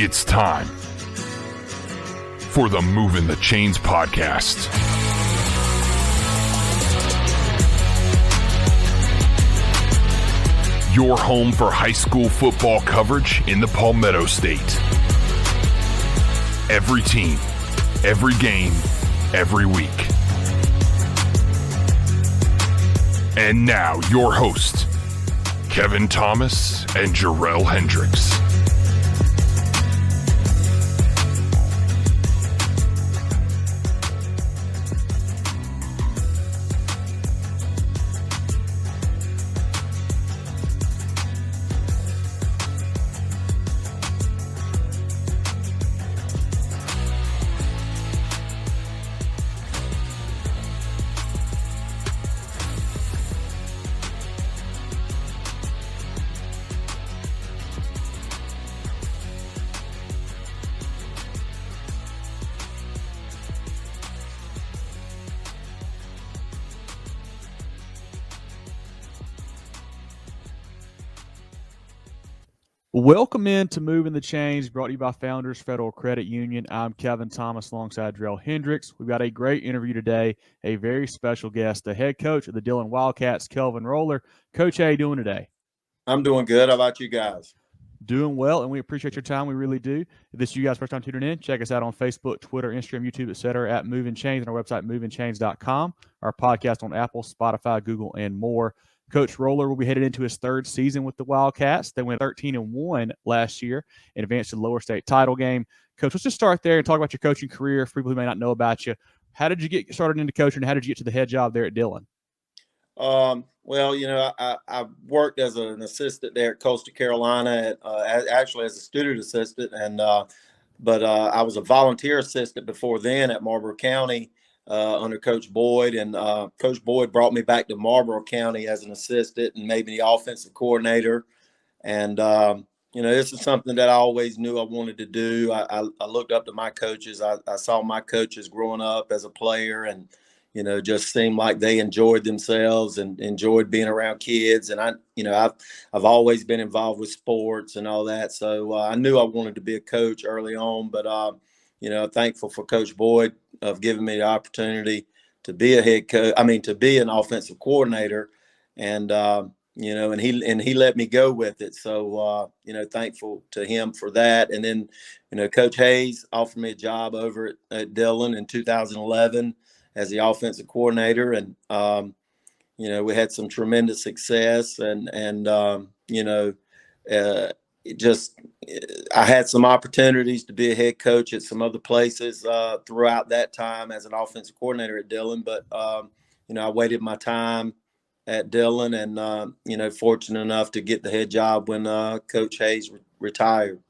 It's time for the Movin' the Chains podcast. Your home for high school football coverage in the Palmetto State. Every team, every game, every week. And now your host, Kevin Thomas and Jarrell Hendricks. Welcome into Moving the Chains, brought to you by Founders Federal Credit Union. I'm Kevin Thomas alongside Jarrell Hendricks. We've got a great interview today, a very special guest, the head coach of the Dillon Wildcats, Kelvin Roller. Coach, how you doing today? I'm doing good. How about you guys? Doing well, and we appreciate your time. We really do. If this is you guys' first time tuning in, check us out on Facebook, Twitter, Instagram, YouTube, etc. at Movin' Chains, and our website, movinchains.com. Our podcast on Apple, Spotify, Google, and more. Coach Roller will be headed into his third season with the Wildcats. They went 13-1 last year and advanced to the lower state title game. Coach, let's just start there and talk about your coaching career for people who may not know about you. How did you get started into coaching, and how did you get to the head job there at Dillon? Well, you know, I worked as an assistant there at Coastal Carolina, actually as a student assistant, but I was a volunteer assistant before then at Marlboro County under Coach Boyd, and Coach Boyd brought me back to Marlboro County as an assistant and made me the offensive coordinator. And you know, this is something that I always knew I wanted to do. I looked up to my coaches. I saw my coaches growing up as a player, and you know, just seemed like they enjoyed themselves and enjoyed being around kids. And I've always been involved with sports and all that. So I knew I wanted to be a coach early on, but you know, thankful for Coach Boyd of giving me the opportunity to be a head coach. I mean, to be an offensive coordinator, and you know, and he let me go with it. So you know, thankful to him for that. And then, you know, Coach Hayes offered me a job over at Dillon in 2011 as the offensive coordinator, and you know, we had some tremendous success, and you know, I had some opportunities to be a head coach at some other places throughout that time as an offensive coordinator at Dillon, but you know, I waited my time at Dillon, and you know, fortunate enough to get the head job when Coach Hayes retired.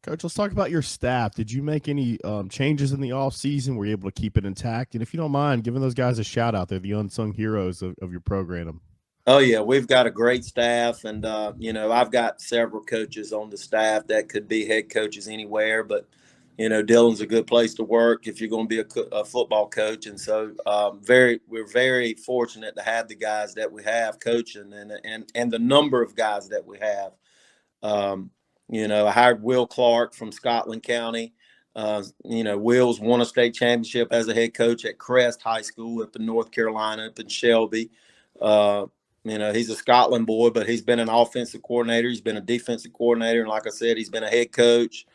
Coach, let's talk about your staff. Did you make any changes in the offseason? Were you able to keep it intact? And if you don't mind, giving those guys a shout out, they're the unsung heroes of your program. Oh, yeah, we've got a great staff, and, you know, I've got several coaches on the staff that could be head coaches anywhere, but, you know, Dillon's a good place to work if you're going to be a football coach. And so we're very fortunate to have the guys that we have coaching, and the number of guys that we have. You know, I hired Will Clark from Scotland County. You know, Will's won a state championship as a head coach at Crest High School up in North Carolina, up in Shelby. You know, he's a Scotland boy, but he's been an offensive coordinator. He's been a defensive coordinator. And like I said, he's been a head coach.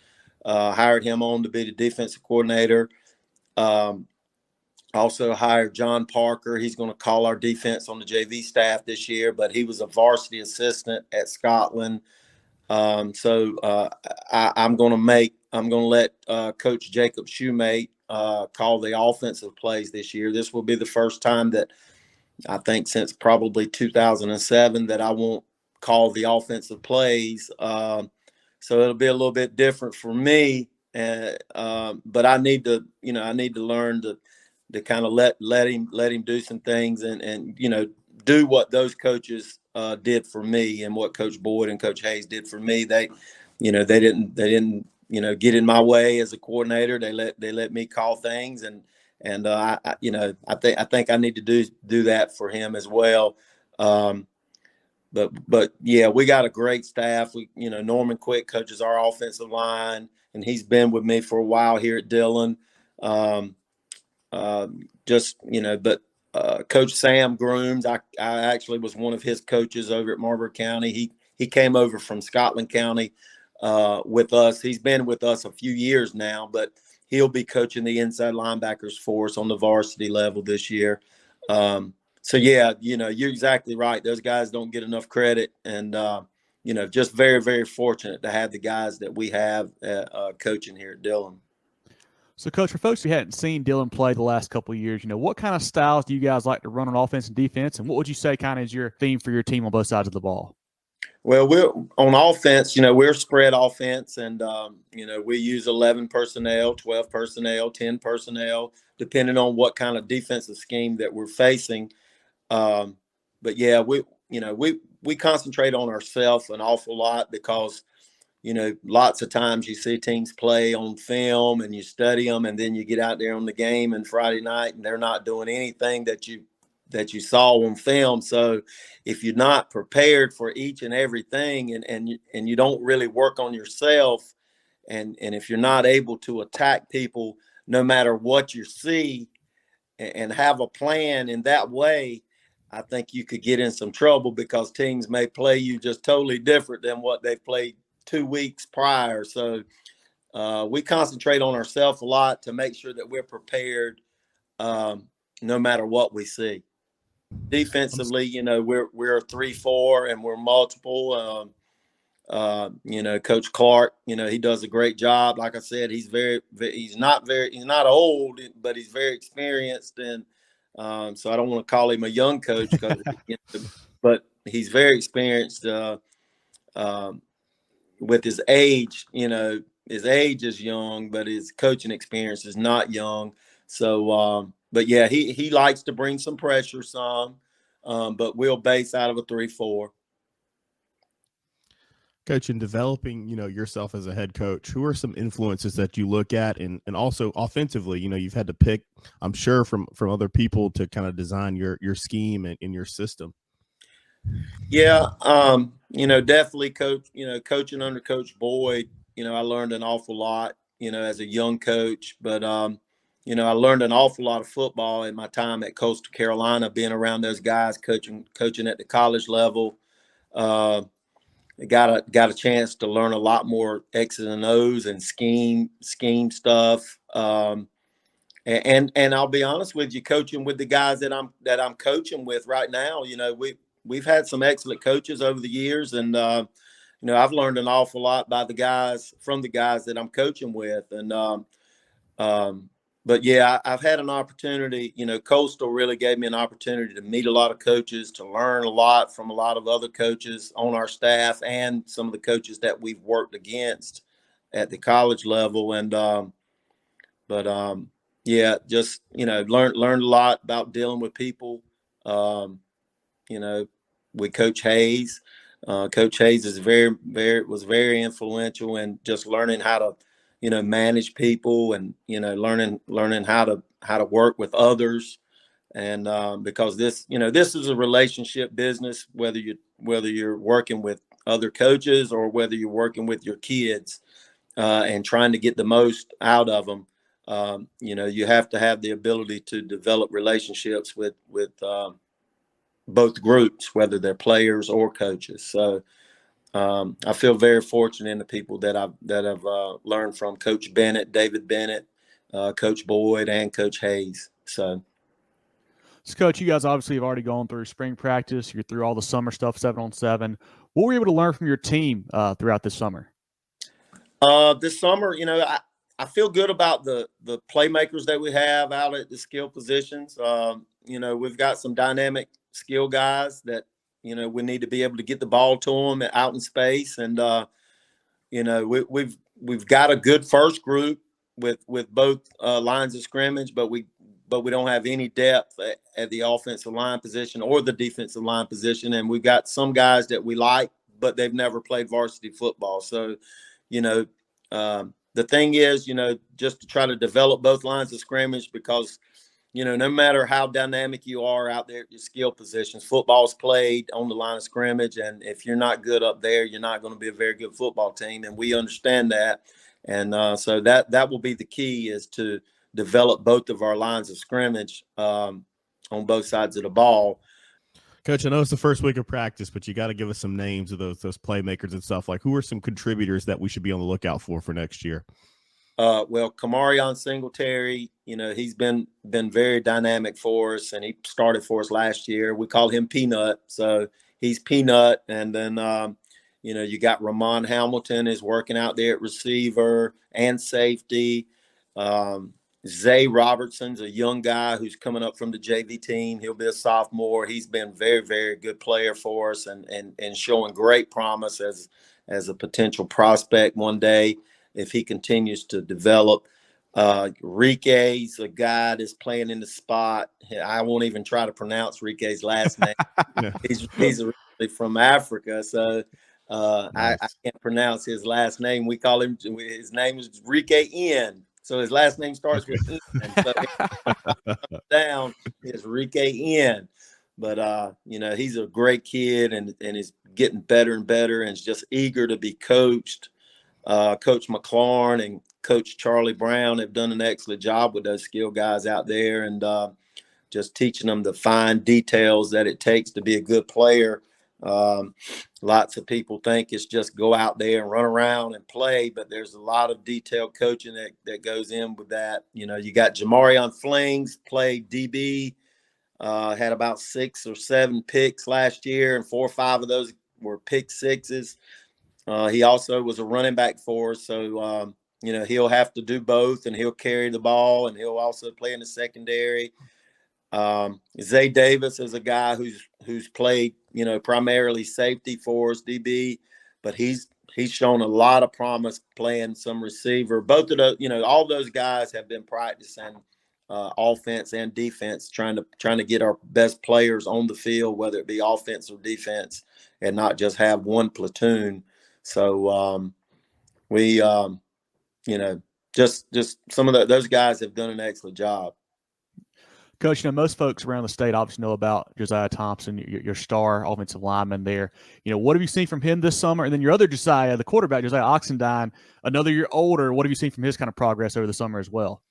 Hired him on to be the defensive coordinator. Also hired John Parker. He's going to call our defense on the JV staff this year, but he was a varsity assistant at Scotland. So I'm going to let Coach Jacob Shoemate call the offensive plays this year. This will be the first time that I think since probably 2007 that I won't call the offensive plays. So it'll be a little bit different for me. But I need to learn to kind of let him do some things and you know, do what those coaches did for me, and what Coach Boyd and Coach Hayes did for me. They didn't get in my way as a coordinator. They let me call things, and I think I need to do that for him as well. but yeah, we got a great staff. Norman Quick coaches our offensive line, and he's been with me for a while here at Dillon. Coach Sam Grooms, I actually was one of his coaches over at Marlborough County. He came over from Scotland County with us. He's been with us a few years now, but he'll be coaching the inside linebackers for us on the varsity level this year. So yeah, you're exactly right. Those guys don't get enough credit, and just very, very fortunate to have the guys that we have coaching here at Dillon. So, Coach, for folks who hadn't seen Dillon play the last couple of years, what kind of styles do you guys like to run on offense and defense, and what would you say kind of is your theme for your team on both sides of the ball? Well, we're on offense. We're spread offense, and we use 11 personnel, 12 personnel, 10 personnel, depending on what kind of defensive scheme that we're facing. But yeah, we concentrate on ourselves an awful lot because, lots of times you see teams play on film and you study them, and then you get out there on the game and Friday night and they're not doing anything that you saw on film. So if you're not prepared for each and everything, and you don't really work on yourself, and if you're not able to attack people no matter what you see and have a plan in that way, I think you could get in some trouble because teams may play you just totally different than what they've played 2 weeks prior. So we concentrate on ourselves a lot to make sure that we're prepared no matter what we see. Defensively, we're a 3-4 and we're multiple. Coach Clark, he does a great job. Like I said, he's not old, but he's very experienced. And so I don't want to call him a young coach, but he's very experienced with his age. His age is young, but his coaching experience is not young. So, but yeah, he likes to bring some pressure but we'll base out of a 3-4. Coach, in developing, yourself as a head coach, who are some influences that you look at, and also offensively, you've had to pick, I'm sure, from other people to kind of design your scheme and your system? Yeah, definitely coaching under Coach Boyd, I learned an awful lot, as a young coach, but I learned an awful lot of football in my time at Coastal Carolina, being around those guys, coaching at the college level. Got a chance to learn a lot more X's and O's and scheme stuff. And I'll be honest with you, coaching with the guys that I'm coaching with right now, we've had some excellent coaches over the years, and I've learned an awful lot from the guys that I'm coaching with, and but yeah, I've had an opportunity. Coastal really gave me an opportunity to meet a lot of coaches, to learn a lot from a lot of other coaches on our staff and some of the coaches that we've worked against at the college level. And yeah, just learned a lot about dealing with people. With Coach Hayes. Coach Hayes is was very influential in just learning how to manage people, and learning how to work with others, and because this is a relationship business, whether you're working with other coaches or whether you're working with your kids and trying to get the most out of them. You have to have the ability to develop relationships with both groups, whether they're players or coaches. So I feel very fortunate in the people that I've learned from: Coach Bennett, David Bennett, Coach Boyd, and Coach Hayes. So, Coach, you guys obviously have already gone through spring practice. You're through all the summer stuff, 7-on-7. What were you able to learn from your team throughout this summer? This summer, I feel good about the playmakers that we have out at the skill positions. We've got some dynamic skill guys that we need to be able to get the ball to them out in space, and we've got a good first group with both lines of scrimmage, but we don't have any depth at the offensive line position or the defensive line position, and we've got some guys that we like, but they've never played varsity football. So the thing is, just to try to develop both lines of scrimmage, because no matter how dynamic you are out there at your skill positions, football's played on the line of scrimmage. And if you're not good up there, you're not going to be a very good football team. And we understand that. And so that will be the key, is to develop both of our lines of scrimmage on both sides of the ball. Coach, I know it's the first week of practice, but you got to give us some names of those playmakers and stuff. Like, who are some contributors that we should be on the lookout for next year? Well, Kamarion Singletary, he's been very dynamic for us, and he started for us last year. We call him Peanut, so he's Peanut. And then, you got Ramon Hamilton is working out there at receiver and safety. Zay Robertson's a young guy who's coming up from the JV team. He'll be a sophomore. He's been very, very good player for us, and showing great promise as a potential prospect one day if he continues to develop. Rique's a guy that's playing in the spot. I won't even try to pronounce Rique's last name. He's originally from Africa, so nice. I can't pronounce his last name. We call him, his name is Rique N. So his last name starts with N. So down is Rique N. But he's a great kid, and he's getting better and better, and is just eager to be coached. Coach McLaurin and Coach Charlie Brown have done an excellent job with those skill guys out there, and just teaching them the fine details that it takes to be a good player. Lots of people think it's just go out there and run around and play, but there's a lot of detailed coaching that goes in with that. You got Jamarion Flings, played DB, had about 6 or 7 picks last year, and 4 or 5 of those were pick sixes. He also was a running back for us, so he'll have to do both, and he'll carry the ball, and he'll also play in the secondary. Zay Davis is a guy who's played, primarily safety for us, DB, but he's shown a lot of promise playing some receiver. Both of those, all those guys have been practicing offense and defense, trying to get our best players on the field, whether it be offense or defense, and not just have one platoon. So we, just some of those guys have done an excellent job. Coach, most folks around the state obviously know about Josiah Thompson, your star offensive lineman there. What have you seen from him this summer? And then your other Josiah, the quarterback, Josiah Oxendine, another year older. What have you seen from his kind of progress over the summer as well?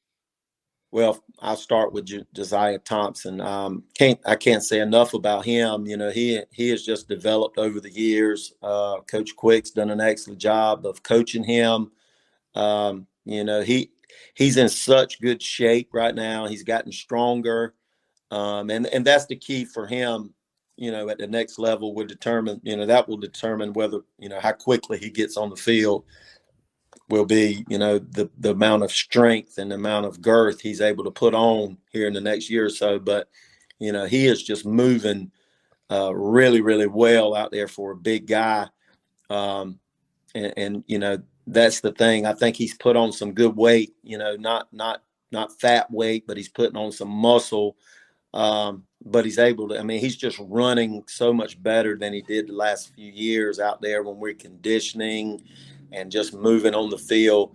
Well, I'll start with Josiah Thompson. I can't say enough about him. He has just developed over the years. Coach Quick's done an excellent job of coaching him. He's in such good shape right now. He's gotten stronger. And that's the key for him, at the next level will determine, that will determine whether, how quickly he gets on the field will be, the amount of strength and the amount of girth he's able to put on here in the next year or so. But, he is just moving really, really well out there for a big guy. And that's the thing. I think he's put on some good weight, not fat weight, but he's putting on some muscle. But he's able to, he's just running so much better than he did the last few years out there when we're conditioning and just moving on the field.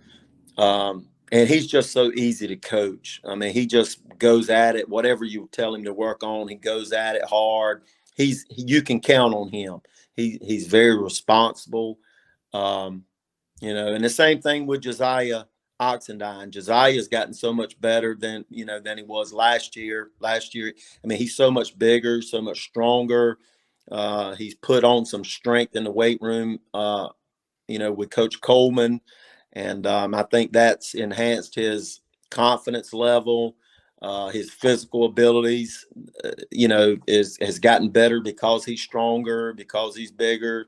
And he's just so easy to coach. He just goes at it. Whatever you tell him to work on, he goes at it hard. You can count on him. He's very responsible. And the same thing with Josiah Oxendine. Josiah's gotten so much better than he was last year. He's so much bigger, so much stronger. He's put on some strength in the weight room, with Coach Coleman. And I think that's enhanced his confidence level, his physical abilities, has gotten better because he's stronger, because he's bigger.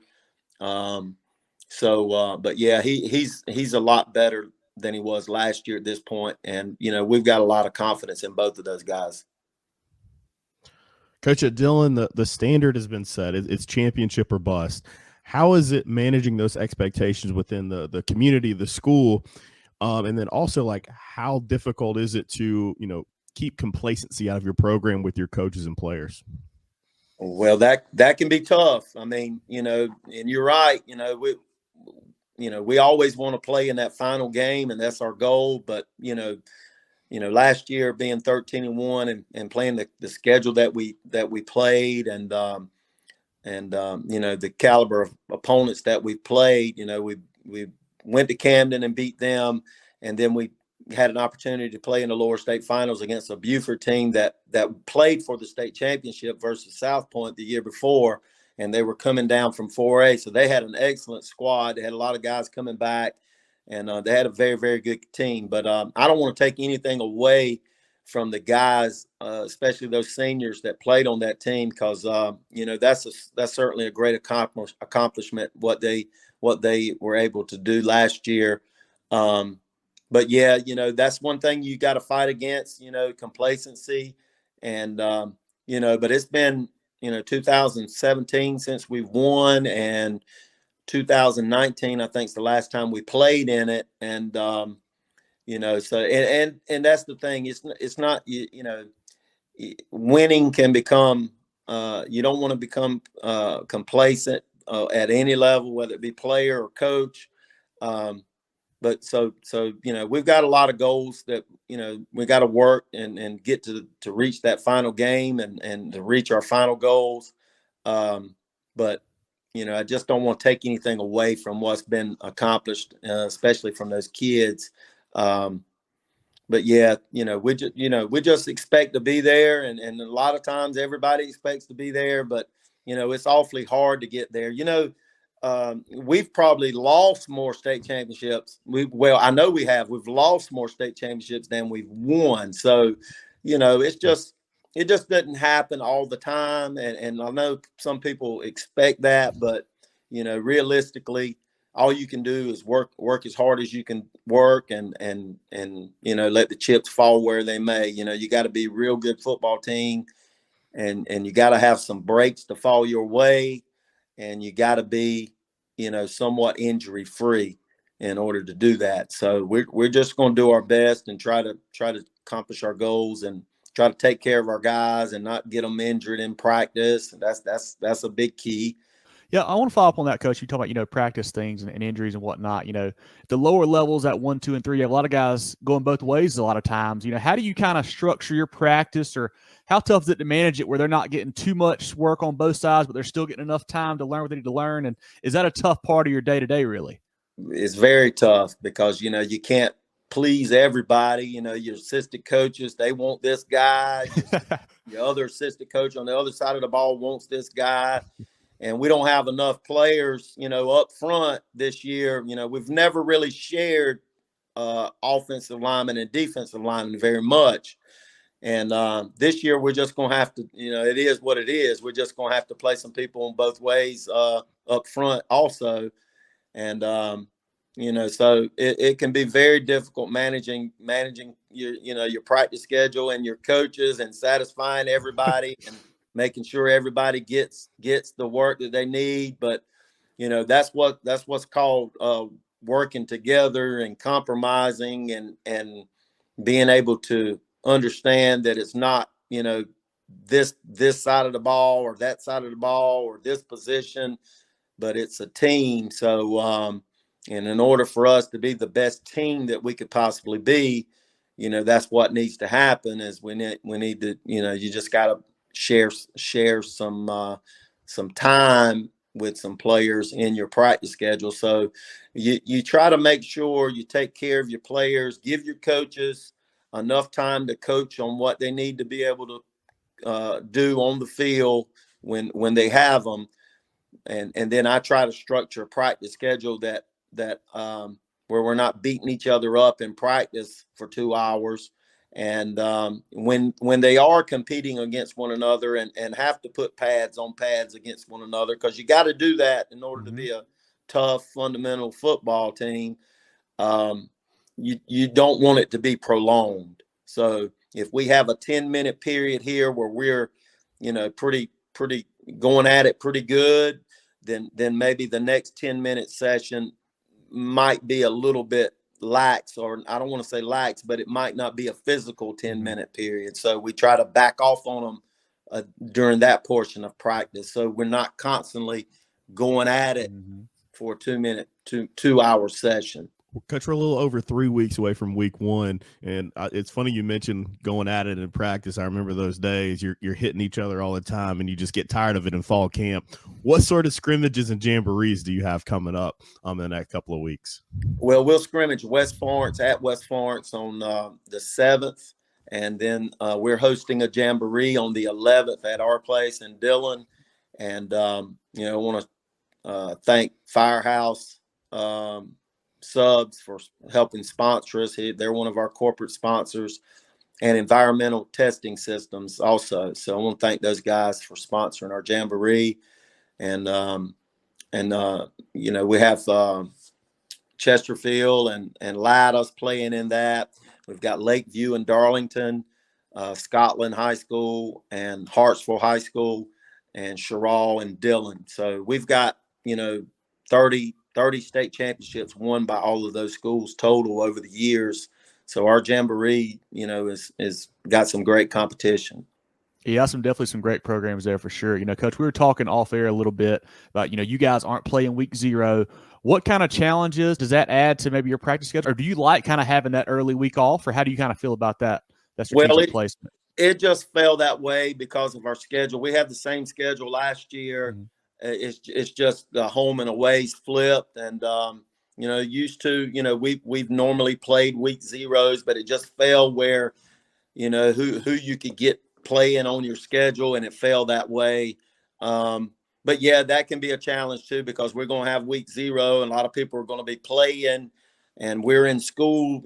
But yeah, he's a lot better than he was last year at this point. And, we've got a lot of confidence in both of those guys. Coach, at Dillon, the standard has been set. It's championship or bust. How is it managing those expectations within the community, the school? And then also, how difficult is it to, keep complacency out of your program with your coaches and players? Well, that can be tough. And you're right. We always want to play in that final game, and that's our goal. But, last year being 13-1 and playing the schedule that we played and the caliber of opponents that we played, we went to Camden and beat them. And then we had an opportunity to play in the lower state finals against a Buford team that played for the state championship versus South Point the year before. And they were coming down from 4A. So they had an excellent squad. They had a lot of guys coming back, and they had a very, very good team. But I don't want to take anything away from the guys, especially those seniors that played on that team, because that's certainly a great accomplishment what they were able to do last year. But yeah, that's one thing you got to fight against, complacency, and but it's been 2017 since we've won, and 2019 I think is the last time we played in it, and so and that's the thing. It's not winning can become you don't want to become complacent at any level, whether it be player or coach. But so we've got a lot of goals that we got to work and get to reach that final game and to reach our final goals. But I just don't want to take anything away from what's been accomplished, especially from those kids. But yeah, we just expect to be there, and a lot of times everybody expects to be there, but it's awfully hard to get there. We've probably lost more state championships. I know we have. We've lost more state championships than we've won. So, it just doesn't happen all the time. And I know some people expect that, but realistically, all you can do is work as hard as you can work, and let the chips fall where they may. You got to be a real good football team, and you got to have some breaks to fall your way. And you got to be, somewhat injury free in order to do that. So we're just going to do our best and try to accomplish our goals and try to take care of our guys and not get them injured in practice. That's a big key. Yeah, I want to follow up on that, Coach. You talk about, practice things and injuries and whatnot. The lower levels at 1, 2, and 3, you have a lot of guys going both ways a lot of times. How do you kind of structure your practice, or how tough is it to manage it where they're not getting too much work on both sides, but they're still getting enough time to learn what they need to learn? And is that a tough part of your day-to-day, really? It's very tough because, you can't please everybody. Your assistant coaches, they want this guy. Your other assistant coach on the other side of the ball wants this guy. And we don't have enough players, up front this year. We've never really shared offensive linemen and defensive linemen very much. And this year we're just going to have to, it is what it is. We're just going to have to play some people on both ways up front also. And, so it can be very difficult managing your practice schedule and your coaches and satisfying everybody and making sure everybody gets the work that they need. But, that's what's called working together and compromising and being able to understand that it's not, this side of the ball or that side of the ball or this position, but it's a team. So, and in order for us to be the best team that we could possibly be, that's what needs to happen is we need to, you just got to share some time with some players in your practice schedule. So you try to make sure you take care of your players, give your coaches enough time to coach on what they need to be able to do on the field when they have them. And then I try to structure a practice schedule that where we're not beating each other up in practice for 2 hours. And when they are competing against one another and have to put pads on pads against one another, because you got to do that in order to be a tough, fundamental football team, you don't want it to be prolonged. So if we have a 10-minute period here where we're, pretty going at it pretty good, then maybe the next 10-minute session might be a little bit lax, or I don't want to say lax, but it might not be a physical 10-minute period. So we try to back off on them during that portion of practice. So we're not constantly going at it for a 2 hour session. Coach, we're a little over 3 weeks away from week 1, and it's funny you mentioned going at it in practice. I remember those days. You're hitting each other all the time, and you just get tired of it in fall camp. What sort of scrimmages and jamborees do you have coming up in the next couple of weeks? Well, we'll scrimmage West Florence at West Florence on the 7th, and then we're hosting a jamboree on the 11th at our place in Dillon. And I want to thank Firehouse Subs for helping sponsor us. They're one of our corporate sponsors, and Environmental Testing Systems also. So I want to thank those guys for sponsoring our jamboree. And we have Chesterfield and Laddus playing in that. We've got Lakeview and Darlington, Scotland High School and Hartsville High School, and Sherrall and Dillon. So we've got 30 state championships won by all of those schools total over the years. So our jamboree, is got some great competition. Yeah, definitely some great programs there for sure. Coach, we were talking off air a little bit about, you guys aren't playing week 0. What kind of challenges does that add to maybe your practice schedule? Or do you like kind of having that early week off, or how do you kind of feel about that strategic placement? It just fell that way because of our schedule. We had the same schedule last year. Mm-hmm. It's just the home and aways flipped, and used to we've normally played week 0s, but it just fell where who you could get playing on your schedule, and it fell that way. But yeah, that can be a challenge too, because we're going to have week 0, and a lot of people are going to be playing, and we're in school.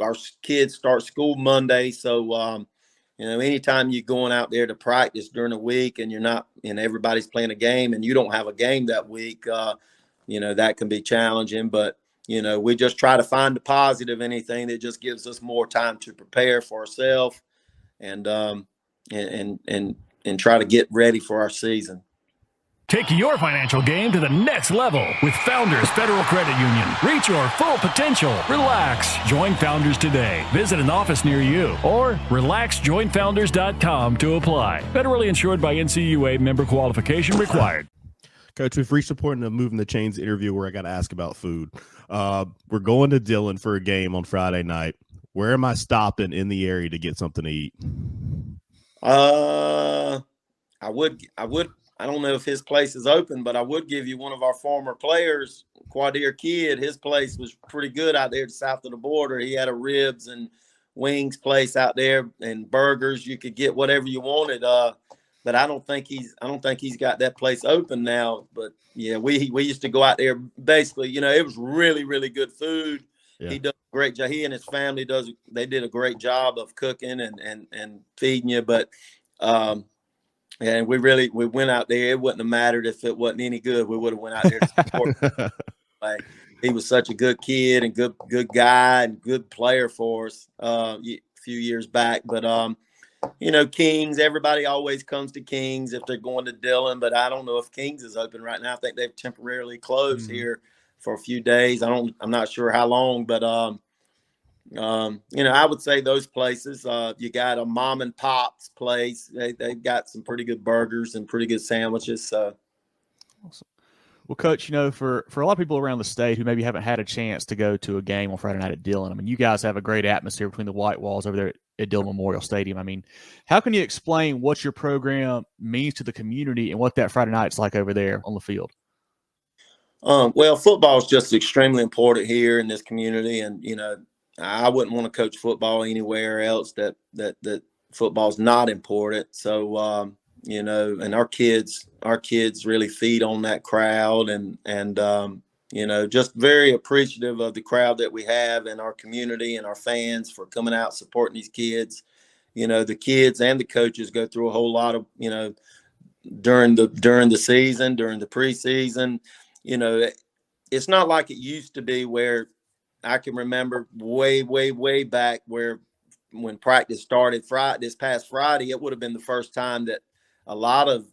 Our kids start school Monday, so anytime you're going out there to practice during the week and you're not, and everybody's playing a game and you don't have a game that week, that can be challenging. But, we just try to find the positive, anything that just gives us more time to prepare for ourselves and try to get ready for our season. Take your financial game to the next level with Founders Federal Credit Union. Reach your full potential. Relax. Join Founders today. Visit an office near you or relaxjoinfounders.com to apply. Federally insured by NCUA, member qualification required. Coach, we've reached the point in the Moving the Chains interview where I got to ask about food. We're going to Dillon for a game on Friday night. Where am I stopping in the area to get something to eat? I would. I don't know if his place is open, but I would give you one of our former players, Quadir Kidd. His place was pretty good out there south of the border. He had a ribs and wings place out there and burgers. You could get whatever you wanted. But I don't think he's got that place open now. But yeah, we used to go out there. Basically, it was really, really good food. Yeah. He does a great job. He and his family they did a great job of cooking and feeding you. But and we went out there. It wouldn't have mattered if it wasn't any good. We would have went out there to support. Like, he was such a good kid and good guy and good player for us a few years back. But Kings, everybody always comes to Kings if they're going to Dillon. But I don't know if Kings is open right now. I think they've temporarily closed here for a few days. I'm not sure how long, but I would say those places. You got a mom and pop's place. They've got some pretty good burgers and pretty good sandwiches. So, awesome. Well, Coach, for a lot of people around the state who maybe haven't had a chance to go to a game on Friday night at Dillon, I mean, you guys have a great atmosphere between the white walls over there at Dillon Memorial Stadium. I mean, how can you explain what your program means to the community and what that Friday night's like over there on the field? Well, football is just extremely important here in this community, and I wouldn't want to coach football anywhere else that football's not important. So, and our kids really feed on that crowd and just very appreciative of the crowd that we have in our community and our fans for coming out, supporting these kids. The kids and the coaches go through a whole lot of, during the season, during the preseason, it's not like it used to be where I can remember way, way, way back when practice started this past Friday, it would have been the first time that a lot of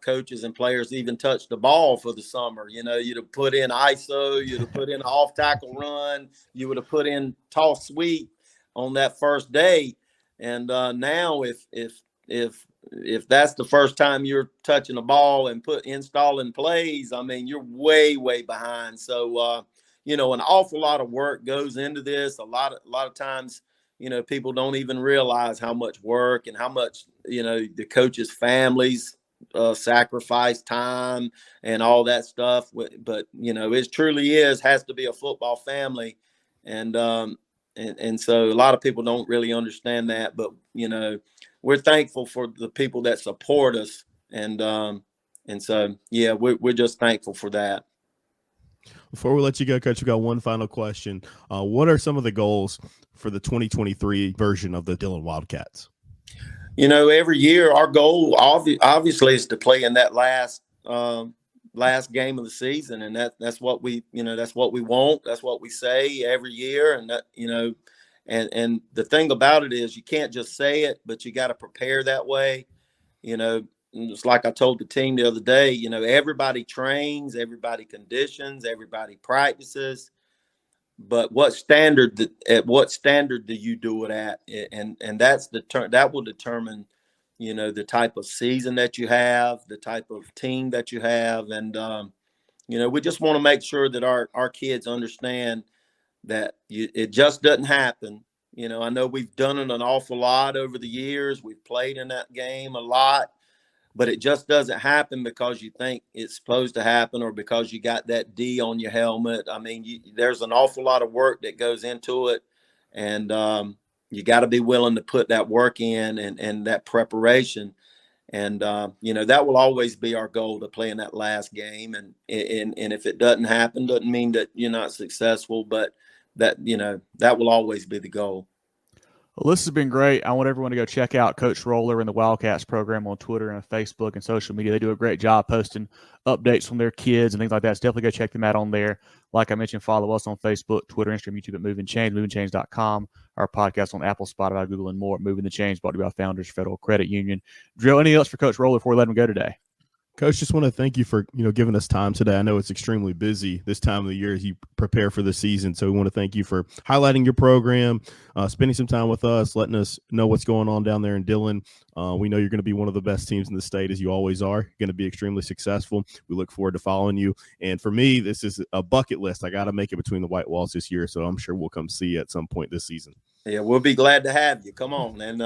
coaches and players even touched the ball for the summer. You'd have put in ISO, you'd have put in an off tackle run, you would have put in toss sweep on that first day. And now if that's the first time you're touching a ball and installing plays, I mean, you're way, way behind. So, an awful lot of work goes into this. A lot of times, people don't even realize how much work and how much, the coaches' families sacrifice time and all that stuff. But, it truly has to be a football family. And so a lot of people don't really understand that. But, we're thankful for the people that support us. And so, we're just thankful for that. Before we let you go, Coach, we got one final question. What are some of the goals for the 2023 version of the Dillon Wildcats? Every year our goal obviously is to play in that last game of the season, and that's what we that's what we want. That's what we say every year, and that and the thing about it is you can't just say it, but you got to prepare that way. It's like I told the team the other day, everybody trains, everybody conditions, everybody practices, but at what standard do you do it at? And that will determine, the type of season that you have, the type of team that you have. And, we just want to make sure that our kids understand that it just doesn't happen. I know we've done it an awful lot over the years. We've played in that game a lot. But it just doesn't happen because you think it's supposed to happen or because you got that D on your helmet. I mean, there's an awful lot of work that goes into it. And you got to be willing to put that work in and that preparation. And, that will always be our goal, to play in that last game. And if it doesn't happen, doesn't mean that you're not successful, but that will always be the goal. Well, this has been great. I want everyone to go check out Coach Roller and the Wildcats program on Twitter and Facebook and social media. They do a great job posting updates from their kids and things like that. So definitely go check them out on there. Like I mentioned, follow us on Facebook, Twitter, Instagram, YouTube at Movin Change, movinchange.com. Our podcast on Apple, Spotify, Google, and more. Moving the Change, brought to you by Founders Federal Credit Union. Drill, anything else for Coach Roller before we let him go today? Coach, just want to thank you for, giving us time today. I know it's extremely busy this time of the year as you prepare for the season. So we want to thank you for highlighting your program, spending some time with us, letting us know what's going on down there in Dillon. We know you're going to be one of the best teams in the state, as you always are. You're going to be extremely successful. We look forward to following you. And for me, this is a bucket list. I got to make it between the white walls this year. So I'm sure we'll come see you at some point this season. Yeah, we'll be glad to have you. Come on. And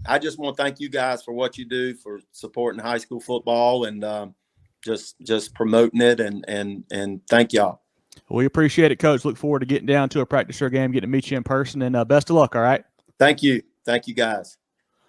I just want to thank you guys for what you do, for supporting high school football and just promoting it. And thank y'all. We appreciate it, Coach. Look forward to getting down to a practice or game, getting to meet you in person, and best of luck. All right. Thank you. Thank you, guys.